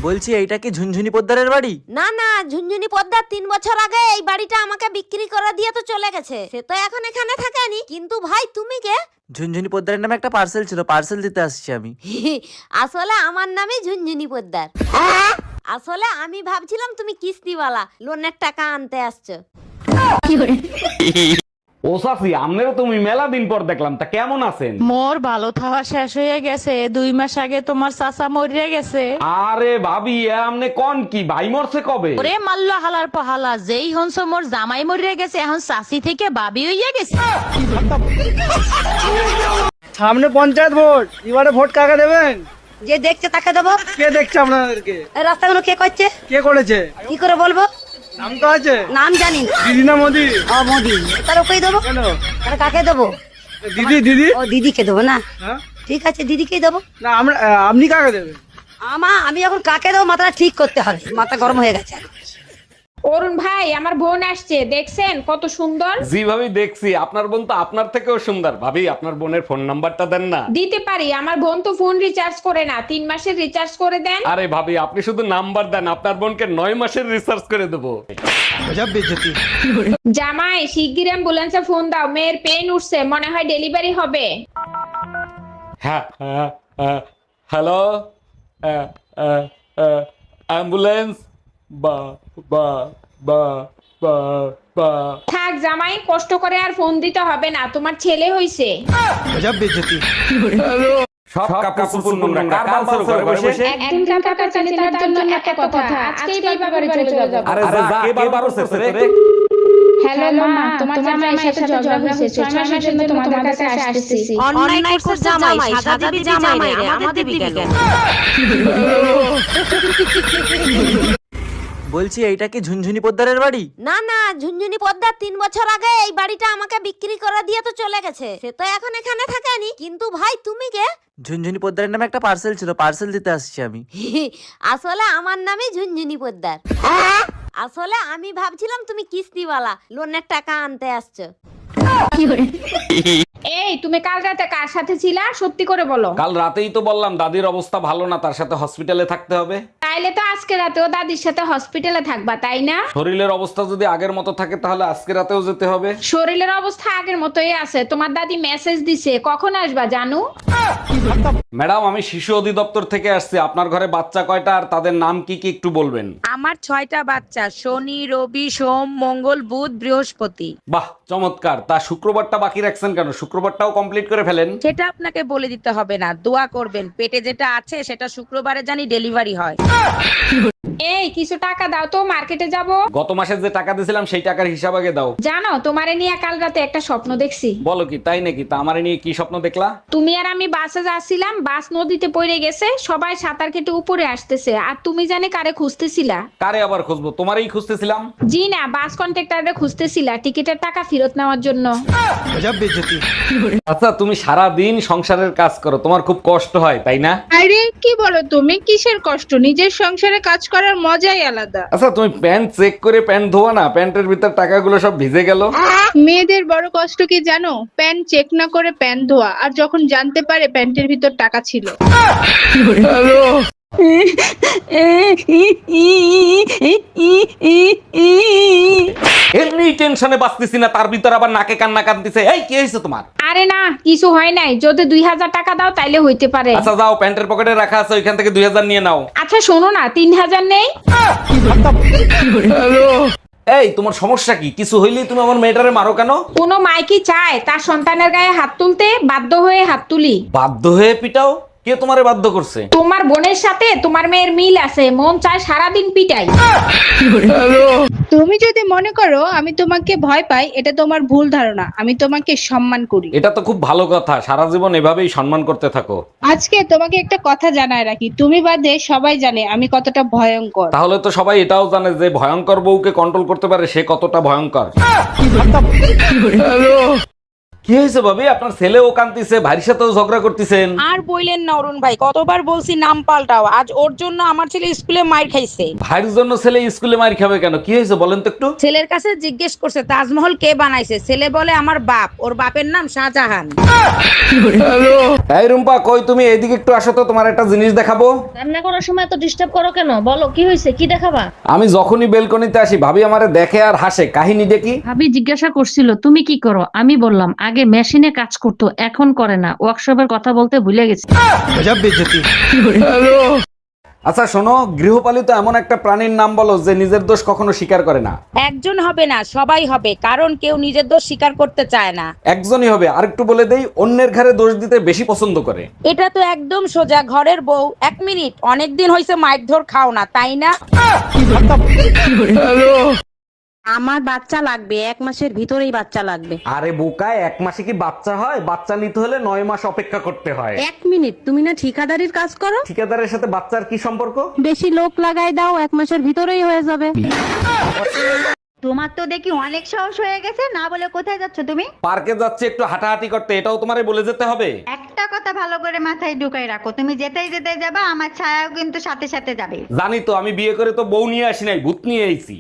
বলছি এইটা কি ঝুনঝুনি পোদ্দারের বাড়ি? না না, ঝুনঝুনি পোদ্দার 3 বছর আগে এই বাড়িটা আমাকে বিক্রি করে দিয়ে তো চলে গেছে। সে তো এখন এখানে থাকেনি। কিন্তু ভাই তুমি কে? ঝুনঝুনি পোদ্দারের নামে একটা পার্সেল ছিল, পার্সেল দিতে আসছি আমি। আসলে আমার নামই ঝুনঝুনি পোদ্দার। আসলে আমি ভাবছিলাম তুমি কিস্তিওয়ালা, লোনের টাকা আনতে আসছো। ও চাচি, আমনেরও তুমি মেলা দিন পর দেখলাম, তা কেমন আছেন? মোর ভালো থাওয়া শেষ হয়ে গেছে। 2 মাস আগে তোমার চাচা মরিয়া গেছে। আরে ভাবি, আমনে কোন কি ভাই মরছে কবে? ওরে মাল্লা হালার পাহালা, যেই হনস মোর জামাই মরিয়া গেছে, এখন চাচি থেকে বাবি হইয়া গেছে। সামনে পঞ্চায়েত ভোট, এবারে ভোট কাকে দেবেন? যে দেখছে তাকে দেবো। কে দেখছে আপনাদেরকে? এই রাস্তাগুলো কে করছে? কে করেছে? কি করে বলবো? নাম তো আছে। নাম জানি না। দিদি না মোদি? ও মোদি। তার ওকেই দেবো। কেন? তার কাকে দেবো? দিদি দিদি? ও দিদিকে দেবো না। হ্যাঁ? ঠিক আছে, দিদিকেই দেবো। না আমরা আপনি কাকে দেবেন? আমি এখন কাকে দেবো মাথাটা ঠিক করতে হবে, মাথা গরম হয়ে গেছে। অরুণ ভাই, আমার বোন আসছে, দেখছেন কত সুন্দর? জি ভাবি দেখছি, আপনার বোন তো আপনার থেকেও সুন্দর। ভাবি আপনার বোনের ফোন নাম্বারটা দেন না। দিতে পারি, আমার বোন তো ফোন রিচার্জ করে না, 3 মাসের রিচার্জ করে দেন। আরে ভাবি, আপনি শুধু নাম্বার দেন, আপনার বোনকে 9 মাসের রিসার্চ করে দেবো। জামাই, শিগগির অ্যাম্বুলেন্সে ফোন দাও, মেয়ের পেন উঠছে, মনে হয় ডেলিভারি হবে। হ্যাঁ, হ্যালো, অ্যাম্বুলেন্স, বা বা বা বা বা থাক জামাই, কষ্ট করে আর ফোন দিতে হবে না, তোমার ছেলে হইছে। সব কাপড় চোপড় নোংরা, কার বালছেরো ঘরে বসে? একদিন কাপড় চাইলে তার জন্য এত কথা, আজকেই বাড়ি চলে যাব। আরে যা, কে বারবার করছে রে? হ্যালো মা, তোমার জামাইয়ের সাথে ঝগড়া হয়েছে, 6 মাসের জন্য তোমাদের কাছে আসতেছি। অন্যায় করছে জামাই, সাজা দিবি জামাই রে, আমাদের দিবি কেন? বলছি এইটা কি ঝুনঝুনি পোদ্দারের বাড়ি? না না, ঝুনঝুনি পোদ্দার 3 বছর আগে এই বাড়িটা আমাকে বিক্রি করে দিয়ে তো চলে গেছে। সে তো এখন এখানে থাকেনি। কিন্তু ভাই তুমি কে? ঝুনঝুনি পোদ্দারের নামে একটা পার্সেল ছিল, পার্সেল দিতে আসছি আমি। আসলে আমার নামই ঝুনঝুনি পোদ্দার। আসলে আমি ভাবছিলাম তুমি কিস্তিওয়ালা, লোনের টাকা আনতে আসছো। এই, তুমি কাল রাতে কার সাথে ছিলা, সত্যি করে বলো। কাল রাতেই তো বললাম দাদির অবস্থা ভালো না, তার সাথে হসপিটালে থাকতে হবে। তাইলে তো আজকে রাতেও দাদির সাথে হসপিটালে থাকবা, তাই না? শরীরের অবস্থা যদি আগের মতো থাকে তাহলে আজকে রাতেও যেতে হবে। শরীরের অবস্থা আগের মতোই আছে। তোমার দাদি মেসেজ দিছে, কখন আসবা জানু? ম্যাডাম, আমি শিশু অধিদপ্তর থেকে আসছি। আপনার ঘরে বাচ্চা কয়টা আর তাদের নাম কি কি একটু বলবেন? আমার 6টা বাচ্চা, শনি, রবি, সোম, মঙ্গল, বুধ, বৃহস্পতি। বাহ, চমৎকার। তা শুক্রবারটা বাকি রাখছেন কেন? শুক্রবারটাও কমপ্লিট করে ফেলেন। সেটা আপনাকে বলে দিতে হবে না, দোয়া করবেন পেটে যেটা আছে সেটা শুক্রবারে জানি ডেলিভারি হয়। এই, কিছু টাকা দাও তো, মার্কেটে যাব। গত মাসে যে টাকা দিয়েছিলাম সেই টাকার হিসাব আগে দাও। জানো, তোমারে নিয়ে কাল রাতে একটা স্বপ্ন দেখছি। বলো কি, তাই নাকি? তা আমারে নিয়ে কি স্বপ্ন দেখলা? তুমি আর আমি বাসে যাচ্ছিলাম, বাস নদীতে পড়ে গেছে, সবাই সাঁতার কেটে উপরে আসতেছে, আর তুমি জানে কারে খুঁজতেছিলা? কারে আবার খুঁজবো? তোমারই খুঁজতেছিলাম। জি না, বাস কন্ট্রাক্টরে খুঁজতেছিলা টিকিটের টাকা ফেরত নেওয়ার জন্য। আচ্ছা, তুমি সারা দিন সংসারের কাজ করো, তোমার খুব কষ্ট হয় তাই না? আরে কি বলো তুমি, কিসের কষ্ট? নিজের সংসারে কাজ করার মজাই আলাদা। আচ্ছা, তুমি প্যান্ট চেক করে প্যান্ট ধোয়া না, প্যান্টের ভিতর টাকাগুলো সব ভিজে গেল। মেয়েদের বড় কষ্ট কি জানো? প্যান্ট চেক না করে প্যান্ট ধোয়া, আর যখন জানতে পারে প্যান্টের ভিতর টাকা ছিল। এমনি টেনশনে বাঁচতেছি না, তার ভিতর আবার নাকে কান্না কাঁদতেছে। এই, কি হয়েছে তোমার? আরে না, কিছু হয় নাই, যদি 2000 টাকা দাও তাইলে হইতে পারে। আচ্ছা যাও, প্যান্টের পকেটে রাখা আছে, ওইখান থেকে 2000 নিয়ে নাও। আচ্ছা শোনো না, 3000 নেই? এই, তোমার সমস্যা কি? কিছু হইলেই তুমি আমার মেয়েটারে মারো কেন? কোনো মাইকি চায় তার সন্তানের গায়ে হাত তুলতে, বাধ্য হয়ে হাত তুলি। বাধ্য হয়ে পিটাও? কে তোমারে বাধ্য করছে? তোমার বোনের সাথে তোমার মেয়ের মিল আছে, মন চায় সারাদিন পিটাই। তুমি যদি মনে করো আমি তোমাকে ভয় পাই, এটা তোমার ভুল ধারণা। আমি তোমাকে সম্মান করি। এটা তো খুব ভালো কথা, সারা জীবন এভাবেই সম্মান করতে থাকো। আজকে তোমাকে একটা কথা জানায় রাখি, তুমি বাদে সবাই জানে আমি কতটা ভয়ঙ্কর। তাহলে তো সবাই এটাও জানে যে ভয়ঙ্কর বউকে কন্ট্রোল করতে পারে সে কতটা ভয়ঙ্কর। কি হয়েছে ভাবি? আপনার ছেলেও কাঁদতেছে, ভাইয়ের সাথেও ঝগড়া করতেছেন। আর বইলেন না অরুণ ভাই, কতবার বলছি নাম পাল্টাও, আজ ওর জন্য আমার ছেলে স্কুলে মাইর খাইছে। ভাইয়ের জন্য ছেলে স্কুলে মার খাবে কেন? কি হয়েছে বলেন তো একটু। ছেলের কাছে জিজ্ঞেস করছে তাজমহল কে বানাইছে, ছেলে বলে আমার বাপ, ওর বাপের নাম শাহজাহান। এই রুম্পা, কই তুমি? এইদিকে একটু আসো তো, তোমার একটা জিনিস দেখাবো। রান্না করার সময় তো ডিস্টার্ব করো কেন? বলো কি হয়েছে, কি দেখাবা? আমি যখনই বেলকনিতে আসি ভাবি আমারে দেখে আর হাসে, কাহিনীটা কি? ভাবি জিজ্ঞাসা করছিল তুমি কি করো, আমি বললাম আগে মেশিনে কাজ করতো এখন করে না, ওয়ার্কশপের কথা বলতে ভুলে গেছি। আচ্ছা শোনো, গৃহপালিত এমন একটা প্রাণীর নাম বলো যে নিজের দোষ কখনো স্বীকার করে না। একজন হবে না, সবাই হবে, কারণ কেউ নিজের দোষ স্বীকার করতে চায় না। একজনই হবে। আরেকটু বলে দেই, অন্যের ঘাড়ে দোষ দিতে বেশি পছন্দ করে। এটা তো একদম সোজা, ঘরের বউ। 1 মিনিট, অনেকদিন হয়েছে মাইর ধর খাও না, তাই না? আমার বাচ্চা লাগবে, 1 মাসের ভিতরেই বাচ্চা লাগবে। আরে বোকায়, 1 মাসে কি বাচ্চা হয়? বাচ্চা নিতে হলে 9 মাস অপেক্ষা করতে হয়। 1 মিনিট, তুমি না ঠিকাদারির কাজ করো? ঠিকাদারের সাথে বাচ্চার কি সম্পর্ক? বেশি লোক লাগাই দাও, 1 মাসের ভিতরেই হয়ে যাবে। তোমার তো দেখি অনেক সাহস হয়ে গেছে, না বলে কোথায় যাচ্ছ তুমি? পার্কে যাচ্ছে একটু হাঁটাহাঁটি করতে, এটাও তোমারে বলে যেতে হবে? একটা কথা ভালো করে মাথায় ঢুকাই রাখো, তুমি যেতেই যেতে যাবা, আমার ছায়াও কিন্তু সাথে সাথে যাবে। জানি তো, আমি বিয়ে করে তো বউ নিয়ে আসি নাই, ভূত নিয়ে আইছি।